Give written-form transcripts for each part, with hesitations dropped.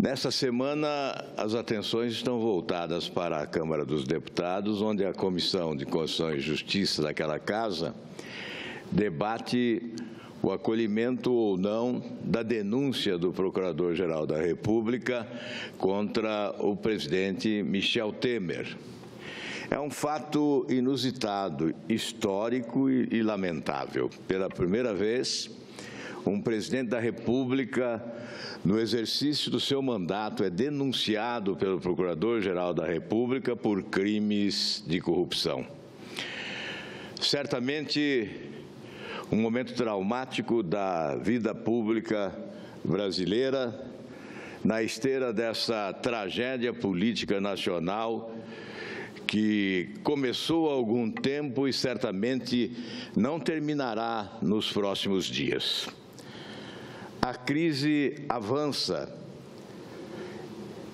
Nesta semana, as atenções estão voltadas para a Câmara dos Deputados, onde a Comissão de Constituição e Justiça daquela casa debate o acolhimento ou não da denúncia do Procurador-Geral da República contra o presidente Michel Temer. É um fato inusitado, histórico e lamentável. Pela primeira vez, um presidente da República, no exercício do seu mandato, é denunciado pelo Procurador-Geral da República por crimes de corrupção. Certamente, um momento traumático da vida pública brasileira, na esteira dessa tragédia política nacional que começou há algum tempo e certamente não terminará nos próximos dias. A crise avança.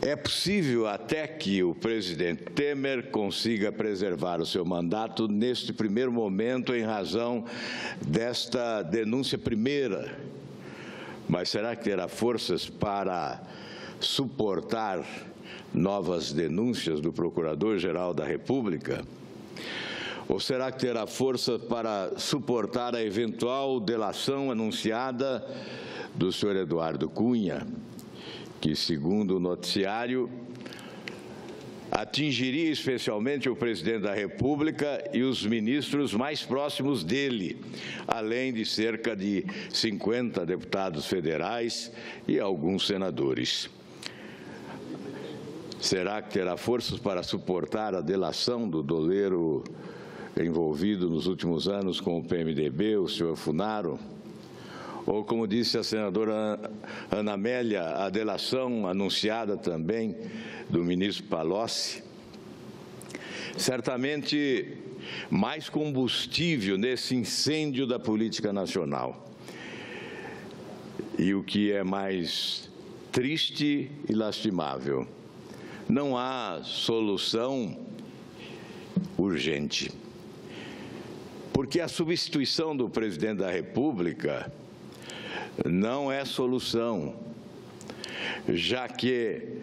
É possível até que o presidente Temer consiga preservar o seu mandato neste primeiro momento em razão desta denúncia primeira. Mas será que terá forças para suportar novas denúncias do Procurador-Geral da República? Ou será que terá força para suportar a eventual delação anunciada do senhor Eduardo Cunha, que, segundo o noticiário, atingiria especialmente o presidente da República e os ministros mais próximos dele, além de cerca de 50 deputados federais e alguns senadores? Será que terá forças para suportar a delação do doleiro envolvido nos últimos anos com o PMDB, o senhor Funaro? Ou, como disse a senadora Ana Amélia, a delação anunciada também do ministro Palocci? Certamente, mais combustível nesse incêndio da política nacional. E o que é mais triste e lastimável, não há solução urgente. Porque a substituição do presidente da República não é solução, já que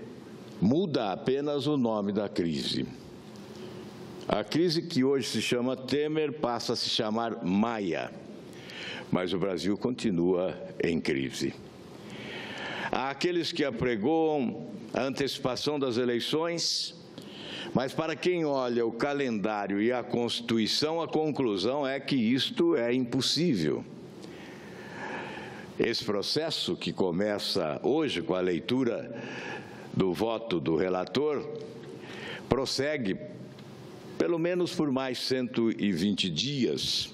muda apenas o nome da crise. A crise que hoje se chama Temer passa a se chamar Maia, mas o Brasil continua em crise. Há aqueles que apregoam a antecipação das eleições, mas para quem olha o calendário e a Constituição, a conclusão é que isto é impossível. Esse processo, que começa hoje com a leitura do voto do relator, prossegue pelo menos por mais 120 dias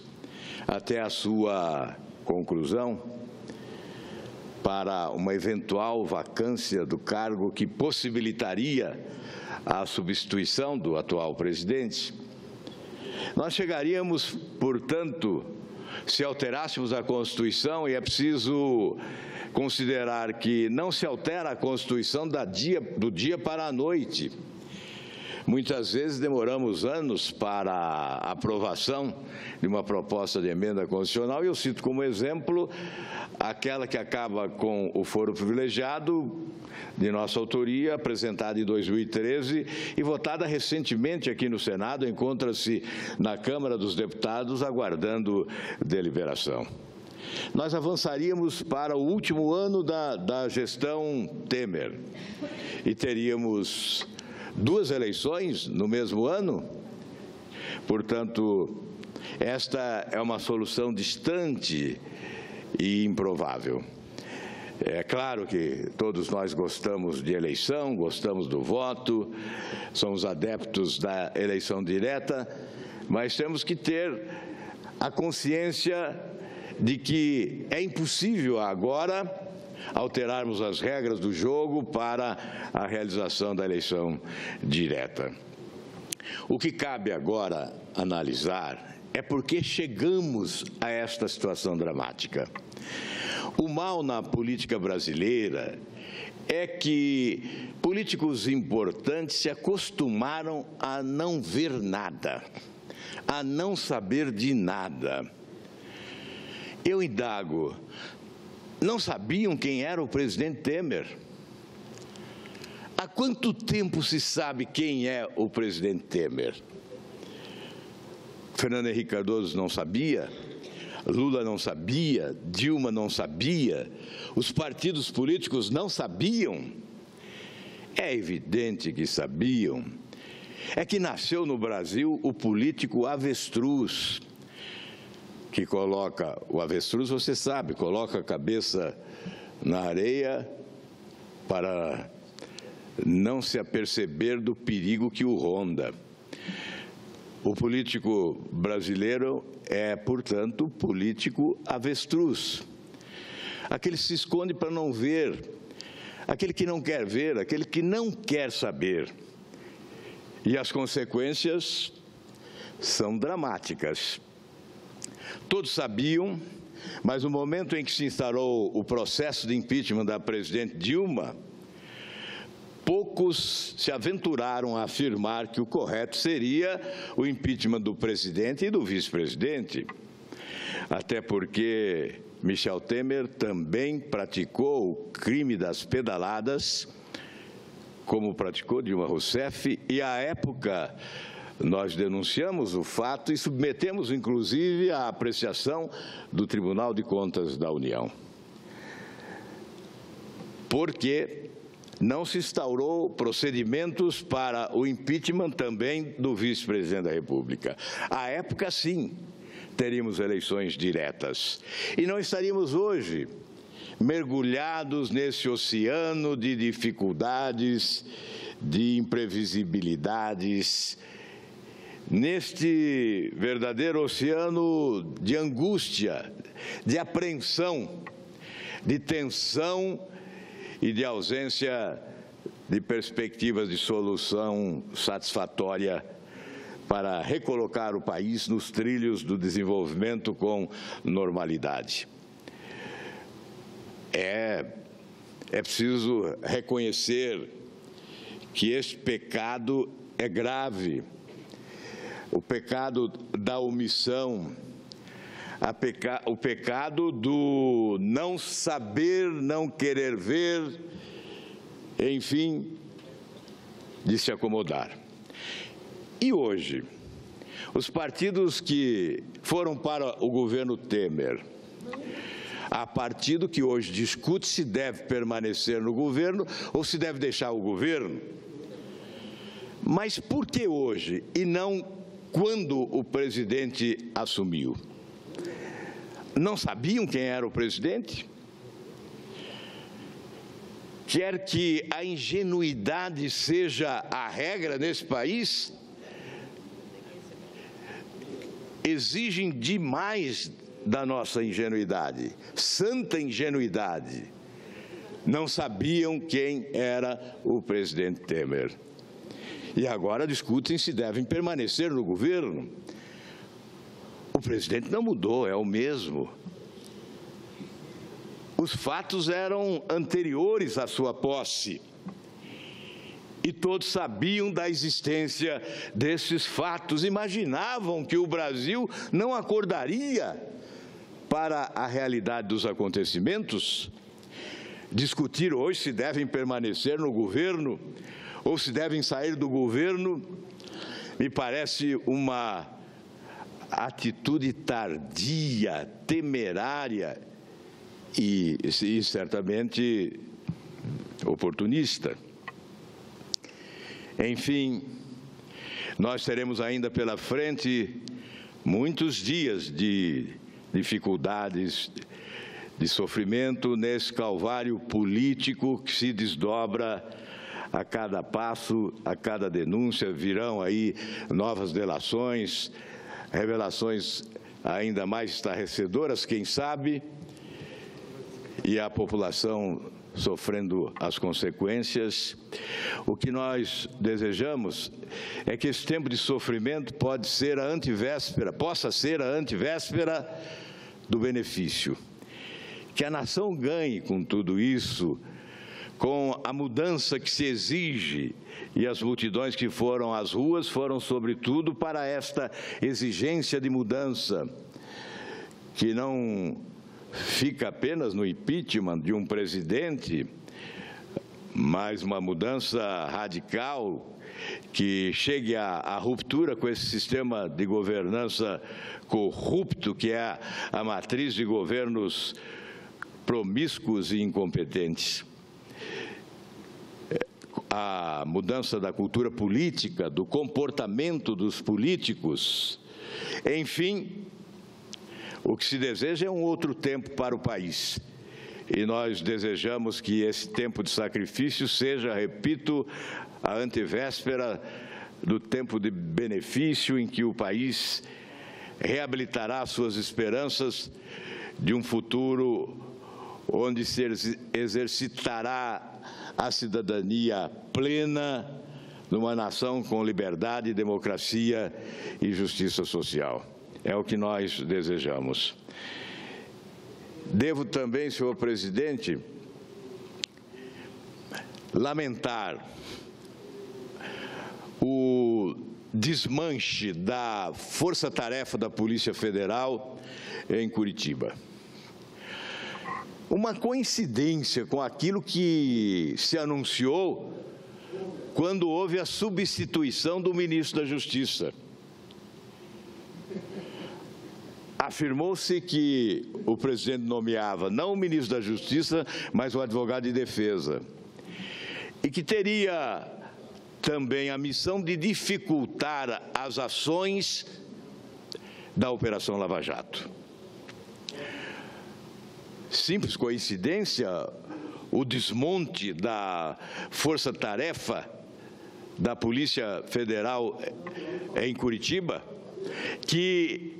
até a sua conclusão, para uma eventual vacância do cargo que possibilitaria a substituição do atual presidente. Nós chegaríamos, portanto, se alterássemos a Constituição, e é preciso considerar que não se altera a Constituição do dia para a noite. Muitas vezes demoramos anos para a aprovação de uma proposta de emenda constitucional, e eu cito como exemplo aquela que acaba com o foro privilegiado, de nossa autoria, apresentada em 2013 e votada recentemente aqui no Senado, encontra-se na Câmara dos Deputados aguardando deliberação. Nós avançaríamos para o último ano da gestão Temer e teríamos 2 eleições no mesmo ano. Portanto, esta é uma solução distante e improvável. É claro que todos nós gostamos de eleição, gostamos do voto, somos adeptos da eleição direta, mas temos que ter a consciência de que é impossível agora alterarmos as regras do jogo para a realização da eleição direta. O que cabe agora analisar é por que chegamos a esta situação dramática. O mal na política brasileira é que políticos importantes se acostumaram a não ver nada, a não saber de nada. Eu indago, não sabiam quem era o presidente Temer? Há quanto tempo se sabe quem é o presidente Temer? Fernando Henrique Cardoso não sabia, Lula não sabia, Dilma não sabia, os partidos políticos não sabiam. É evidente que sabiam. É que nasceu no Brasil o político avestruz, que coloca, o avestruz, você sabe, coloca a cabeça na areia para não se aperceber do perigo que o ronda. O político brasileiro é, portanto, político avestruz. Aquele que se esconde para não ver, aquele que não quer ver, aquele que não quer saber. E as consequências são dramáticas. Todos sabiam, mas no momento em que se instaurou o processo de impeachment da presidente Dilma, poucos se aventuraram a afirmar que o correto seria o impeachment do presidente e do vice-presidente. Até porque Michel Temer também praticou o crime das pedaladas, como praticou Dilma Rousseff, e à época nós denunciamos o fato e submetemos, inclusive, à apreciação do Tribunal de Contas da União. Porque não se instaurou procedimentos para o impeachment também do vice-presidente da República. À época, sim, teríamos eleições diretas. E não estaríamos hoje mergulhados nesse oceano de dificuldades, de imprevisibilidades, neste verdadeiro oceano de angústia, de apreensão, de tensão e de ausência de perspectivas de solução satisfatória para recolocar o país nos trilhos do desenvolvimento com normalidade. É preciso reconhecer que este pecado é grave, o pecado da omissão, o pecado do não saber, não querer ver, enfim, de se acomodar. E hoje, os partidos que foram para o governo Temer, há partido que hoje discute se deve permanecer no governo ou se deve deixar o governo. Mas por que hoje e não quando o presidente assumiu? Não sabiam quem era o presidente? Quer que a ingenuidade seja a regra nesse país? Exigem demais da nossa ingenuidade, santa ingenuidade. Não sabiam quem era o presidente Temer. E agora discutem se devem permanecer no governo. O presidente não mudou, é o mesmo. Os fatos eram anteriores à sua posse. E todos sabiam da existência desses fatos, imaginavam que o Brasil não acordaria para a realidade dos acontecimentos. Discutir hoje se devem permanecer no governo ou se devem sair do governo, me parece uma atitude tardia, temerária e certamente oportunista. Enfim, nós teremos ainda pela frente muitos dias de dificuldades, de sofrimento nesse calvário político que se desdobra a cada passo, a cada denúncia. Virão aí novas delações, revelações ainda mais estarrecedoras, quem sabe, e a população sofrendo as consequências. O que nós desejamos é que esse tempo de sofrimento possa ser a antivéspera do benefício. Que a nação ganhe com tudo isso, com a mudança que se exige, e as multidões que foram às ruas foram, sobretudo, para esta exigência de mudança, que não fica apenas no impeachment de um presidente, mas uma mudança radical que chegue à ruptura com esse sistema de governança corrupto, que é a matriz de governos promíscuos e incompetentes. A mudança da cultura política, do comportamento dos políticos. Enfim, o que se deseja é um outro tempo para o país. E nós desejamos que esse tempo de sacrifício seja, repito, a antevéspera do tempo de benefício em que o país reabilitará suas esperanças de um futuro onde se exercitará a cidadania plena numa nação com liberdade, democracia e justiça social. É o que nós desejamos. Devo também, senhor presidente, lamentar o desmanche da Força-Tarefa da Polícia Federal em Curitiba. Uma coincidência com aquilo que se anunciou quando houve a substituição do ministro da Justiça. Afirmou-se que o presidente nomeava não o ministro da Justiça, mas o advogado de defesa, e que teria também a missão de dificultar as ações da Operação Lava Jato. Simples coincidência, o desmonte da Força-Tarefa da Polícia Federal em Curitiba, que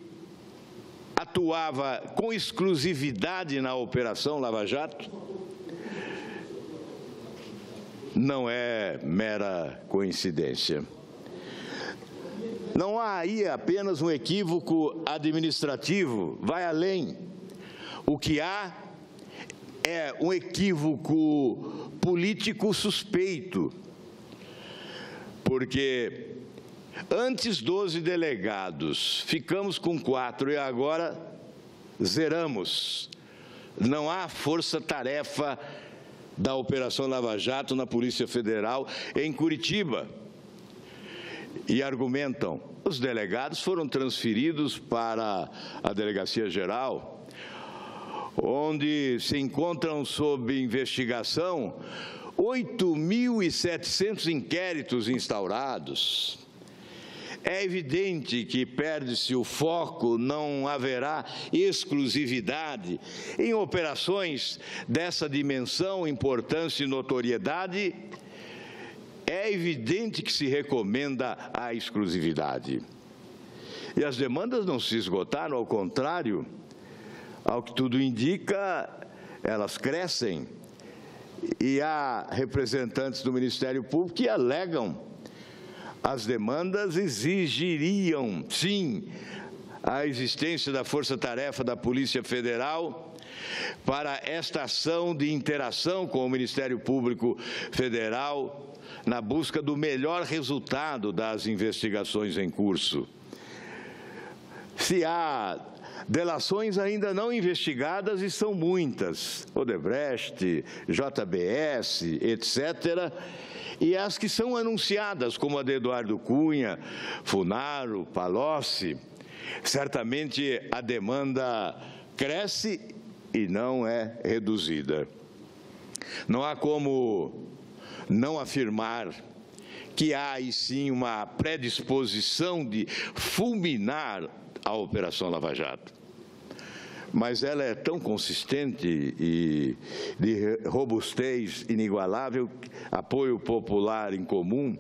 atuava com exclusividade na Operação Lava Jato, não é mera coincidência. Não há aí apenas um equívoco administrativo, vai além. O que há é um equívoco político suspeito, porque antes 12 delegados, ficamos com 4 e agora zeramos. Não há força-tarefa da Operação Lava Jato na Polícia Federal em Curitiba. E argumentam, os delegados foram transferidos para a Delegacia Geral, onde se encontram sob investigação 8.700 inquéritos instaurados. É evidente que perde-se o foco, não haverá exclusividade em operações dessa dimensão, importância e notoriedade. É evidente que se recomenda a exclusividade. E as demandas não se esgotaram, ao contrário, ao que tudo indica, elas crescem. E há representantes do Ministério Público que alegam as demandas exigiriam, sim, a existência da Força-Tarefa da Polícia Federal para esta ação de interação com o Ministério Público Federal na busca do melhor resultado das investigações em curso. Se há delações ainda não investigadas, e são muitas, Odebrecht, JBS, etc., e as que são anunciadas, como a de Eduardo Cunha, Funaro, Palocci, certamente a demanda cresce e não é reduzida. Não há como não afirmar que há, aí sim, uma predisposição de fulminar a Operação Lava Jato. Mas ela é tão consistente e de robustez inigualável, apoio popular em comum,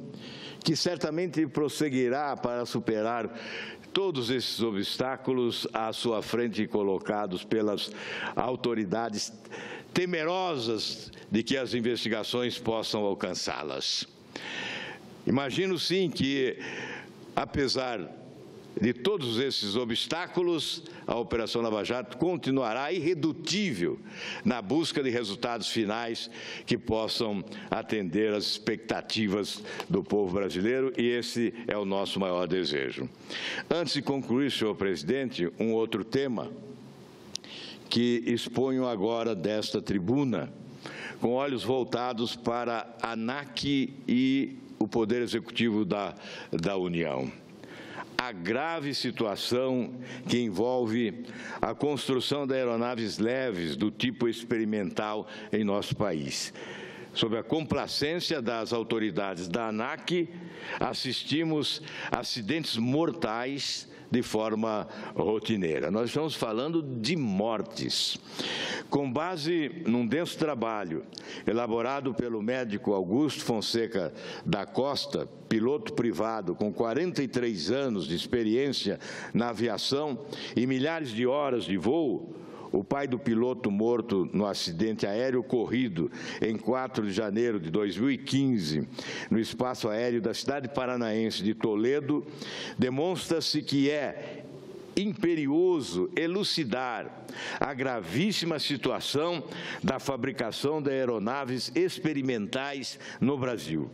que certamente prosseguirá para superar todos esses obstáculos à sua frente colocados pelas autoridades temerosas de que as investigações possam alcançá-las. Imagino, sim, que, apesar de todos esses obstáculos, a Operação Lava Jato continuará irredutível na busca de resultados finais que possam atender às expectativas do povo brasileiro, e esse é o nosso maior desejo. Antes de concluir, senhor presidente, um outro tema que exponho agora desta tribuna, com olhos voltados para a ANAC e o Poder Executivo da União. A grave situação que envolve a construção de aeronaves leves do tipo experimental em nosso país. Sob a complacência das autoridades da ANAC, assistimos a acidentes mortais de forma rotineira. Nós estamos falando de mortes. Com base num denso trabalho elaborado pelo médico Augusto Fonseca da Costa, piloto privado com 43 anos de experiência na aviação e milhares de horas de voo, o pai do piloto morto no acidente aéreo ocorrido em 4 de janeiro de 2015, no espaço aéreo da cidade paranaense de Toledo, demonstra-se que é imperioso elucidar a gravíssima situação da fabricação de aeronaves experimentais no Brasil.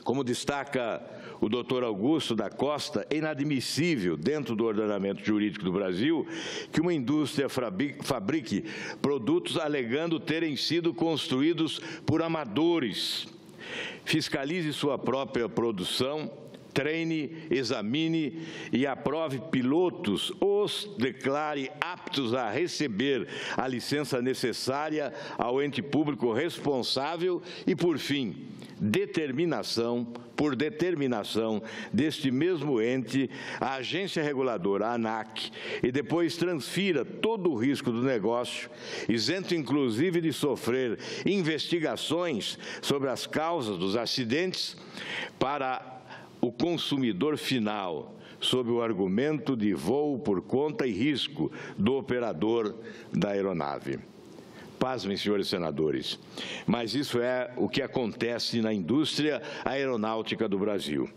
Como destaca o doutor Augusto da Costa, é inadmissível, dentro do ordenamento jurídico do Brasil, que uma indústria fabrique produtos alegando terem sido construídos por amadores. Fiscalize sua própria produção, treine, examine e aprove pilotos, os declare aptos a receber a licença necessária ao ente público responsável e, por fim, por determinação deste mesmo ente, a agência reguladora, a ANAC, e depois transfira todo o risco do negócio, isento inclusive de sofrer investigações sobre as causas dos acidentes, para o consumidor final, sob o argumento de voo por conta e risco do operador da aeronave. Pasmem, senhores senadores, mas isso é o que acontece na indústria aeronáutica do Brasil.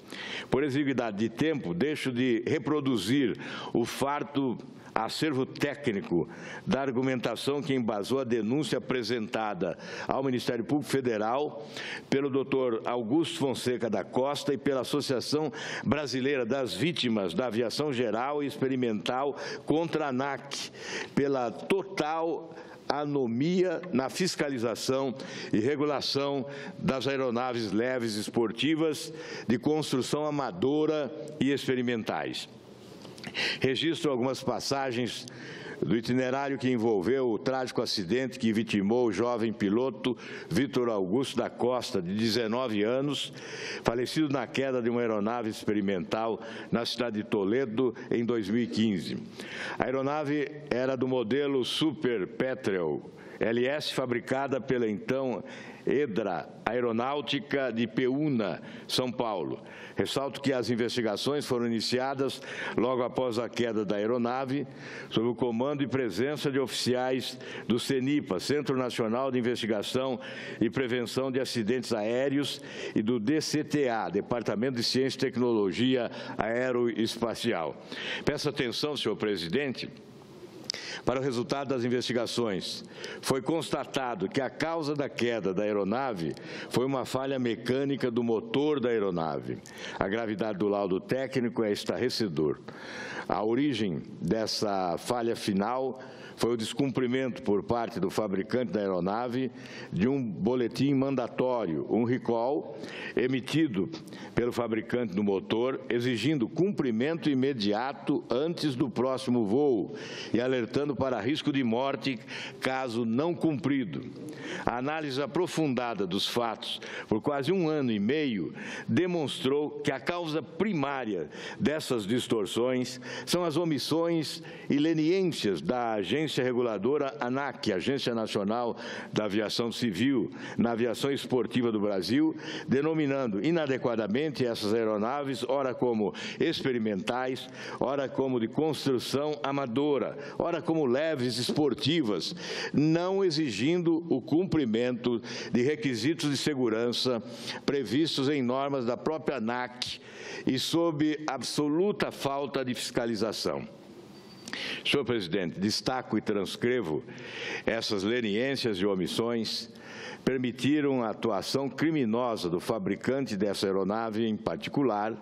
Por exiguidade de tempo, deixo de reproduzir o farto acervo técnico da argumentação que embasou a denúncia apresentada ao Ministério Público Federal pelo doutor Augusto Fonseca da Costa e pela Associação Brasileira das Vítimas da Aviação Geral e Experimental contra a ANAC, pela total anomia na fiscalização e regulação das aeronaves leves esportivas de construção amadora e experimentais. Registro algumas passagens do itinerário que envolveu o trágico acidente que vitimou o jovem piloto Vitor Augusto da Costa, de 19 anos, falecido na queda de uma aeronave experimental na cidade de Toledo em 2015. A aeronave era do modelo Super Petrel LS, fabricada pela então Edra Aeronáutica de Peúna, São Paulo. Ressalto que as investigações foram iniciadas logo após a queda da aeronave, sob o comando e presença de oficiais do CENIPA, Centro Nacional de Investigação e Prevenção de Acidentes Aéreos, e do DCTA, Departamento de Ciência e Tecnologia Aeroespacial. Peço atenção, senhor presidente, para o resultado das investigações. Foi constatado que a causa da queda da aeronave foi uma falha mecânica do motor da aeronave. A gravidade do laudo técnico é estarrecedor. A origem dessa falha final foi o descumprimento por parte do fabricante da aeronave de um boletim mandatório, um recall, emitido pelo fabricante do motor, exigindo cumprimento imediato antes do próximo voo e alertando para risco de morte caso não cumprido. A análise aprofundada dos fatos por quase 1 ano e meio demonstrou que a causa primária dessas distorções são as omissões e leniências da agência reguladora ANAC, Agência Nacional da Aviação Civil, na aviação esportiva do Brasil, denominando inadequadamente essas aeronaves, ora como experimentais, ora como de construção amadora, ora como leves esportivas, não exigindo o cumprimento de requisitos de segurança previstos em normas da própria ANAC e sob absoluta falta de fiscalização. Senhor presidente, destaco e transcrevo essas leniências e omissões, permitiram a atuação criminosa do fabricante dessa aeronave em particular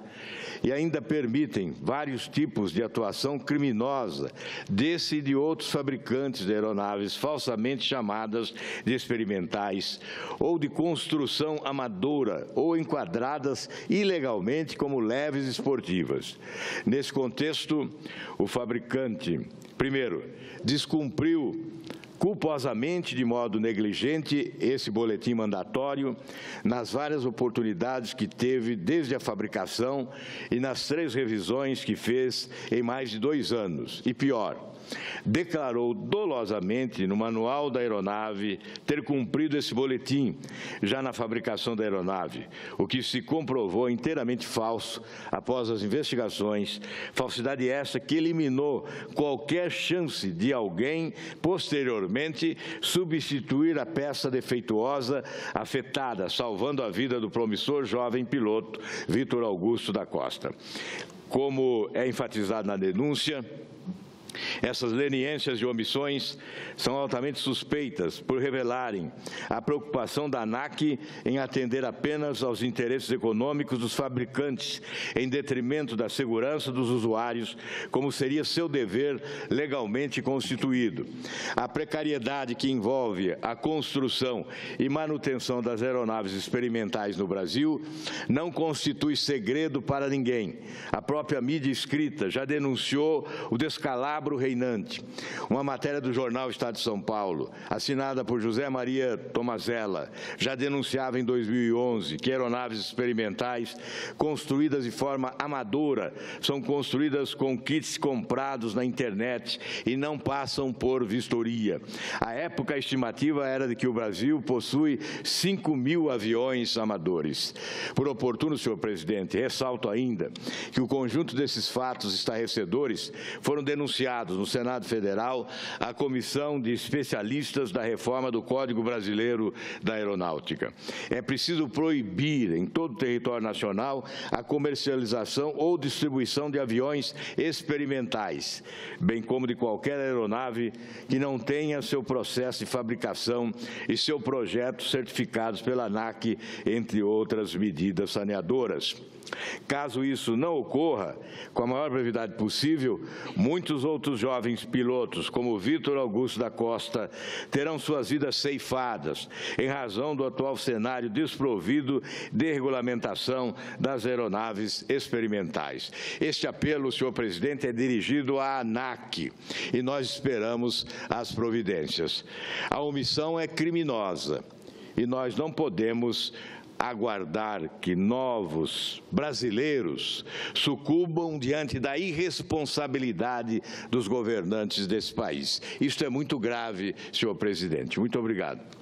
e ainda permitem vários tipos de atuação criminosa desse e de outros fabricantes de aeronaves falsamente chamadas de experimentais ou de construção amadora ou enquadradas ilegalmente como leves esportivas. Nesse contexto, o fabricante, primeiro, descumpriu culposamente, de modo negligente, esse boletim mandatório nas várias oportunidades que teve desde a fabricação e nas 3 revisões que fez em mais de 2 anos. E pior, declarou dolosamente no manual da aeronave ter cumprido esse boletim já na fabricação da aeronave, o que se comprovou inteiramente falso após as investigações, falsidade essa que eliminou qualquer chance de alguém posteriormente substituir a peça defeituosa afetada, salvando a vida do promissor jovem piloto Vitor Augusto da Costa. Como é enfatizado na denúncia, essas leniências e omissões são altamente suspeitas por revelarem a preocupação da ANAC em atender apenas aos interesses econômicos dos fabricantes, em detrimento da segurança dos usuários, como seria seu dever legalmente constituído. A precariedade que envolve a construção e manutenção das aeronaves experimentais no Brasil não constitui segredo para ninguém. A própria mídia escrita já denunciou o descalabro reinante. Uma matéria do jornal Estado de São Paulo, assinada por José Maria Tomazella, já denunciava em 2011 que aeronaves experimentais construídas de forma amadora são construídas com kits comprados na internet e não passam por vistoria. À época, a estimativa era de que o Brasil possui 5.000 aviões amadores. Por oportuno, senhor presidente, ressalto ainda que o conjunto desses fatos estarrecedores foram denunciados no Senado Federal à Comissão de Especialistas da Reforma do Código Brasileiro da Aeronáutica. É preciso proibir em todo o território nacional a comercialização ou distribuição de aviões experimentais, bem como de qualquer aeronave que não tenha seu processo de fabricação e seu projeto certificados pela ANAC, entre outras medidas saneadoras. Caso isso não ocorra, com a maior brevidade possível, muitos outros jovens pilotos, como Vitor Augusto da Costa, terão suas vidas ceifadas em razão do atual cenário desprovido de regulamentação das aeronaves experimentais. Este apelo, senhor presidente, é dirigido à ANAC e nós esperamos as providências. A omissão é criminosa e nós não podemos aguardar que novos brasileiros sucumbam diante da irresponsabilidade dos governantes desse país. Isto é muito grave, senhor presidente. Muito obrigado.